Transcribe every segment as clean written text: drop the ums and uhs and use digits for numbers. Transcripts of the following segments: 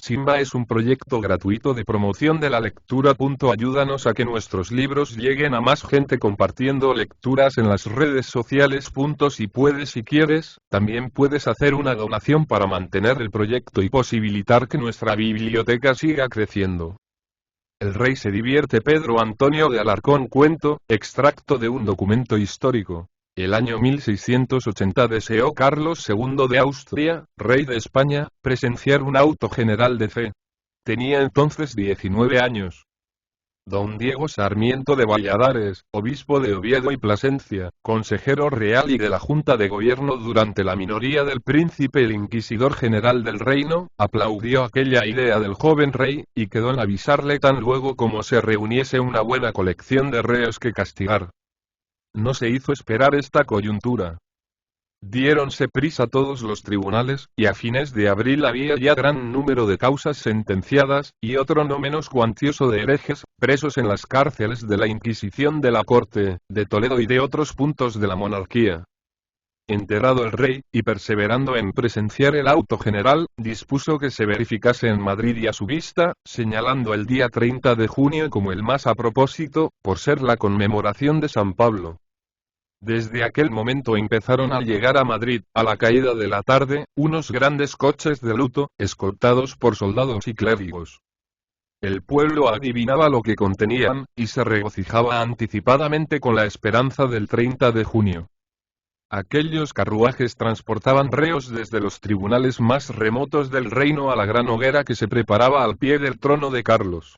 Simba es un proyecto gratuito de promoción de la lectura. Ayúdanos a que nuestros libros lleguen a más gente compartiendo lecturas en las redes sociales. Si puedes y quieres, también puedes hacer una donación para mantener el proyecto y posibilitar que nuestra biblioteca siga creciendo. El rey se divierte. Pedro Antonio de Alarcón. Cuento, extracto de un documento histórico. El año 1680 deseó Carlos II de Austria, rey de España, presenciar un auto general de fe. Tenía entonces 19 años. Don Diego Sarmiento de Valladares, obispo de Oviedo y Plasencia, consejero real y de la Junta de Gobierno durante la minoría del príncipe el inquisidor general del reino, aplaudió aquella idea del joven rey, y quedó en avisarle tan luego como se reuniese una buena colección de reos que castigar. No se hizo esperar esta coyuntura. Diéronse prisa todos los tribunales, y a fines de abril había ya gran número de causas sentenciadas, y otro no menos cuantioso de herejes, presos en las cárceles de la Inquisición de la Corte, de Toledo y de otros puntos de la monarquía. Enterado el rey, y perseverando en presenciar el auto general, dispuso que se verificase en Madrid y a su vista, señalando el día 30 de junio como el más a propósito, por ser la conmemoración de San Pablo. Desde aquel momento empezaron a llegar a Madrid, a la caída de la tarde, unos grandes coches de luto, escoltados por soldados y clérigos. El pueblo adivinaba lo que contenían, y se regocijaba anticipadamente con la esperanza del 30 de junio. Aquellos carruajes transportaban reos desde los tribunales más remotos del reino a la gran hoguera que se preparaba al pie del trono de Carlos.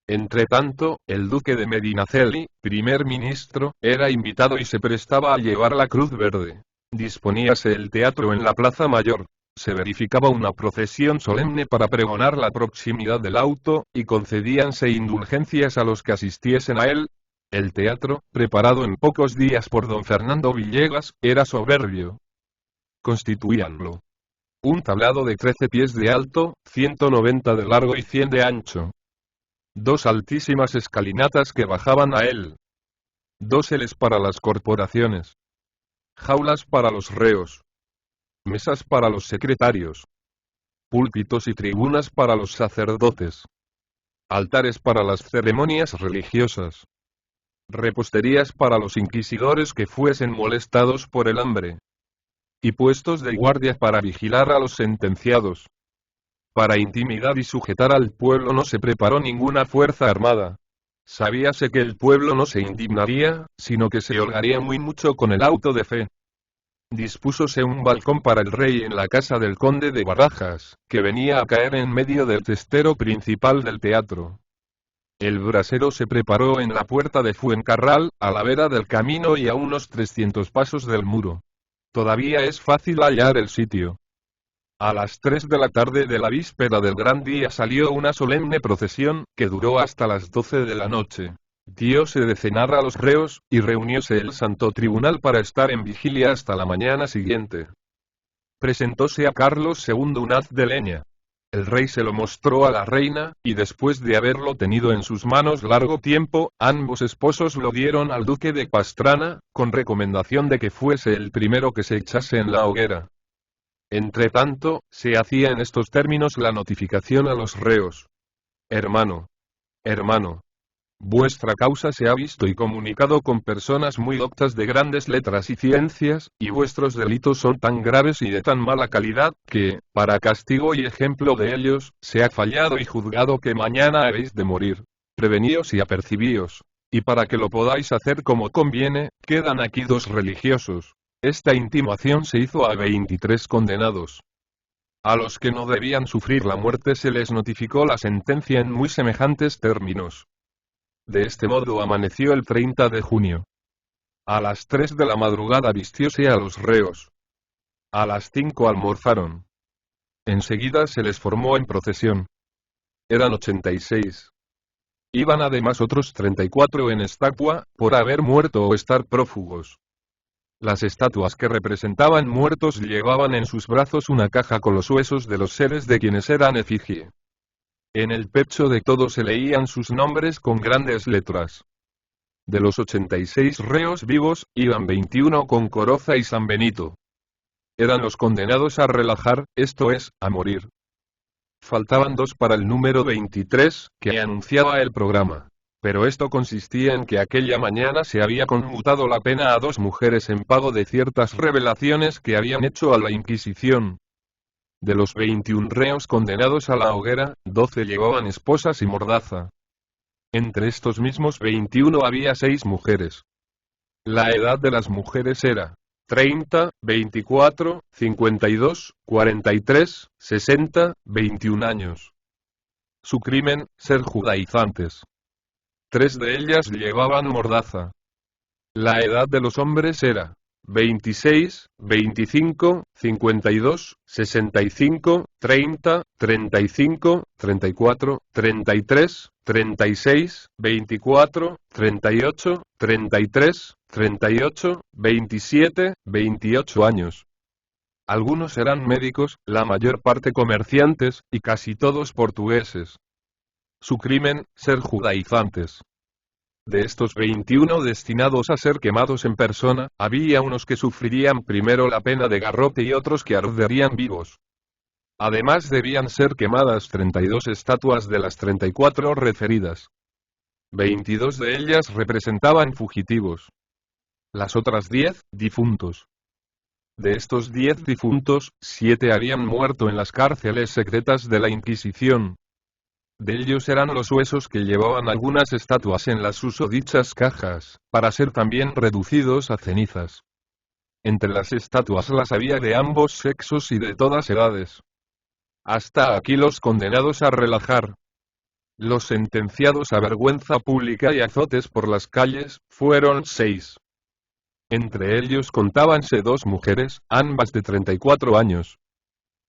Entretanto, el duque de Medinaceli, primer ministro, era invitado y se prestaba a llevar la cruz verde. Disponíase el teatro en la plaza mayor. Se verificaba una procesión solemne para pregonar la proximidad del auto, y concedíanse indulgencias a los que asistiesen a él. El teatro, preparado en pocos días por don Fernando Villegas, era soberbio. Constituíanlo un tablado de 13 pies de alto, 190 de largo y 100 de ancho. Dos altísimas escalinatas que bajaban a él. Dóseles para las corporaciones. Jaulas para los reos. Mesas para los secretarios. Púlpitos y tribunas para los sacerdotes. Altares para las ceremonias religiosas. Reposterías para los inquisidores que fuesen molestados por el hambre. Y puestos de guardia para vigilar a los sentenciados. Para intimidar y sujetar al pueblo no se preparó ninguna fuerza armada. Sabíase que el pueblo no se indignaría, sino que se holgaría muy mucho con el auto de fe. Dispúsose un balcón para el rey en la casa del conde de Barajas, que venía a caer en medio del testero principal del teatro. El brasero se preparó en la puerta de Fuencarral, a la vera del camino y a unos 300 pasos del muro. Todavía es fácil hallar el sitio. A las 3 de la tarde de la víspera del gran día salió una solemne procesión, que duró hasta las 12 de la noche. Dióse de cenar a los reos, y reunióse el Santo Tribunal para estar en vigilia hasta la mañana siguiente. Presentóse a Carlos II un haz de leña. El rey se lo mostró a la reina, y después de haberlo tenido en sus manos largo tiempo, ambos esposos lo dieron al duque de Pastrana, con recomendación de que fuese el primero que se echase en la hoguera. Entretanto, se hacía en estos términos la notificación a los reos. Hermano, vuestra causa se ha visto y comunicado con personas muy doctas de grandes letras y ciencias, y vuestros delitos son tan graves y de tan mala calidad, que, para castigo y ejemplo de ellos, se ha fallado y juzgado que mañana habéis de morir. Preveníos y apercibíos. Y para que lo podáis hacer como conviene, quedan aquí 2 religiosos. Esta intimación se hizo a 23 condenados. A los que no debían sufrir la muerte se les notificó la sentencia en muy semejantes términos. De este modo amaneció el 30 de junio. A las 3 de la madrugada vistióse a los reos. A las 5 almorzaron. Enseguida se les formó en procesión. Eran 86. Iban además otros 34 en estatua, por haber muerto o estar prófugos. Las estatuas que representaban muertos llevaban en sus brazos una caja con los huesos de los seres de quienes eran efigie. En el pecho de todos se leían sus nombres con grandes letras. De los 86 reos vivos, iban 21 con Coroza y San Benito. Eran los condenados a relajar, esto es, a morir. Faltaban 2 para el número 23, que anunciaba el programa. Pero esto consistía en que aquella mañana se había conmutado la pena a 2 mujeres en pago de ciertas revelaciones que habían hecho a la Inquisición. De los 21 reos condenados a la hoguera, 12 llevaban esposas y mordaza. Entre estos mismos 21 había 6 mujeres. La edad de las mujeres era 30, 24, 52, 43, 60, 21 años. Su crimen, ser judaizantes. 3 de ellas llevaban mordaza. La edad de los hombres era 26, 25, 52, 65, 30, 35, 34, 33, 36, 24, 38, 33, 38, 27, 28 años. Algunos eran médicos, la mayor parte comerciantes, y casi todos portugueses. Su crimen, ser judaizantes. De estos 21 destinados a ser quemados en persona, había unos que sufrirían primero la pena de garrote y otros que arderían vivos. Además debían ser quemadas 32 estatuas de las 34 referidas. 22 de ellas representaban fugitivos. Las otras 10, difuntos. De estos 10 difuntos, 7 habían muerto en las cárceles secretas de la Inquisición. De ellos eran los huesos que llevaban algunas estatuas en las susodichas cajas, para ser también reducidos a cenizas. Entre las estatuas las había de ambos sexos y de todas edades. Hasta aquí los condenados a relajar. Los sentenciados a vergüenza pública y azotes por las calles, fueron 6. Entre ellos contábanse 2 mujeres, ambas de 34 años.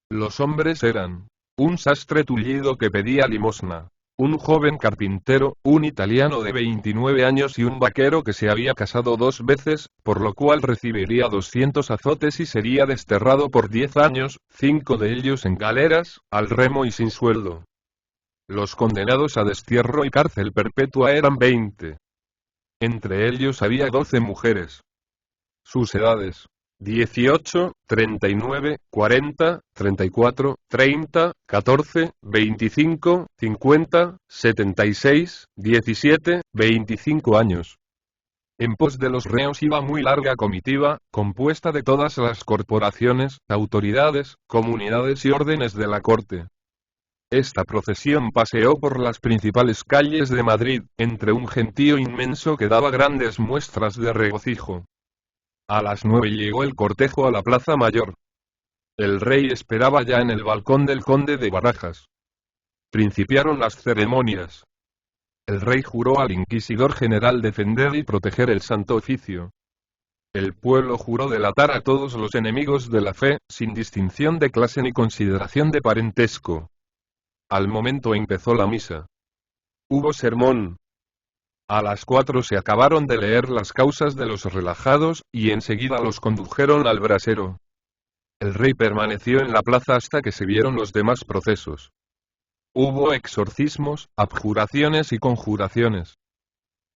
Los hombres eran un sastre tullido que pedía limosna, un joven carpintero, un italiano de 29 años y un vaquero que se había casado 2 veces, por lo cual recibiría 200 azotes y sería desterrado por 10 años, 5 de ellos en galeras, al remo y sin sueldo. Los condenados a destierro y cárcel perpetua eran 20. Entre ellos había 12 mujeres. Sus edades: 18, 39, 40, 34, 30, 14, 25, 50, 76, 17, 25 años. En pos de los reos iba muy larga comitiva, compuesta de todas las corporaciones, autoridades, comunidades y órdenes de la corte. Esta procesión paseó por las principales calles de Madrid, entre un gentío inmenso que daba grandes muestras de regocijo. A las 9 llegó el cortejo a la Plaza Mayor. El rey esperaba ya en el balcón del conde de Barajas. Principiaron las ceremonias. El rey juró al inquisidor general defender y proteger el santo oficio. El pueblo juró delatar a todos los enemigos de la fe, sin distinción de clase ni consideración de parentesco. Al momento empezó la misa. Hubo sermón. A las 4 se acabaron de leer las causas de los relajados, y enseguida los condujeron al brasero. El rey permaneció en la plaza hasta que se vieron los demás procesos. Hubo exorcismos, abjuraciones y conjuraciones.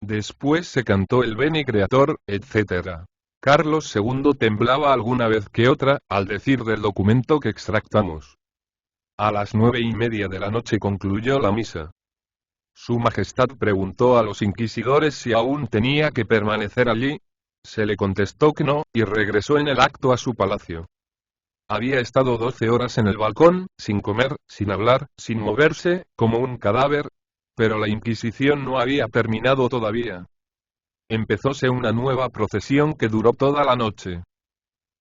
Después se cantó el Bene Creator, etc. Carlos II temblaba alguna vez que otra, al decir del documento que extractamos. A las 9:30 de la noche concluyó la misa. Su Majestad preguntó a los inquisidores si aún tenía que permanecer allí. Se le contestó que no, y regresó en el acto a su palacio. Había estado 12 horas en el balcón, sin comer, sin hablar, sin moverse, como un cadáver. Pero la Inquisición no había terminado todavía. Empezóse una nueva procesión que duró toda la noche.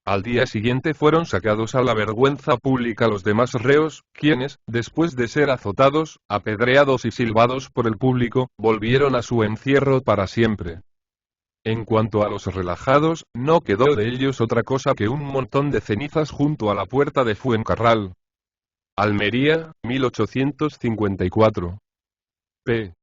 Al día siguiente fueron sacados a la vergüenza pública los demás reos, quienes, después de ser azotados, apedreados y silbados por el público, volvieron a su encierro para siempre. En cuanto a los relajados, no quedó de ellos otra cosa que un montón de cenizas junto a la puerta de Fuencarral. Almería, 1854. P.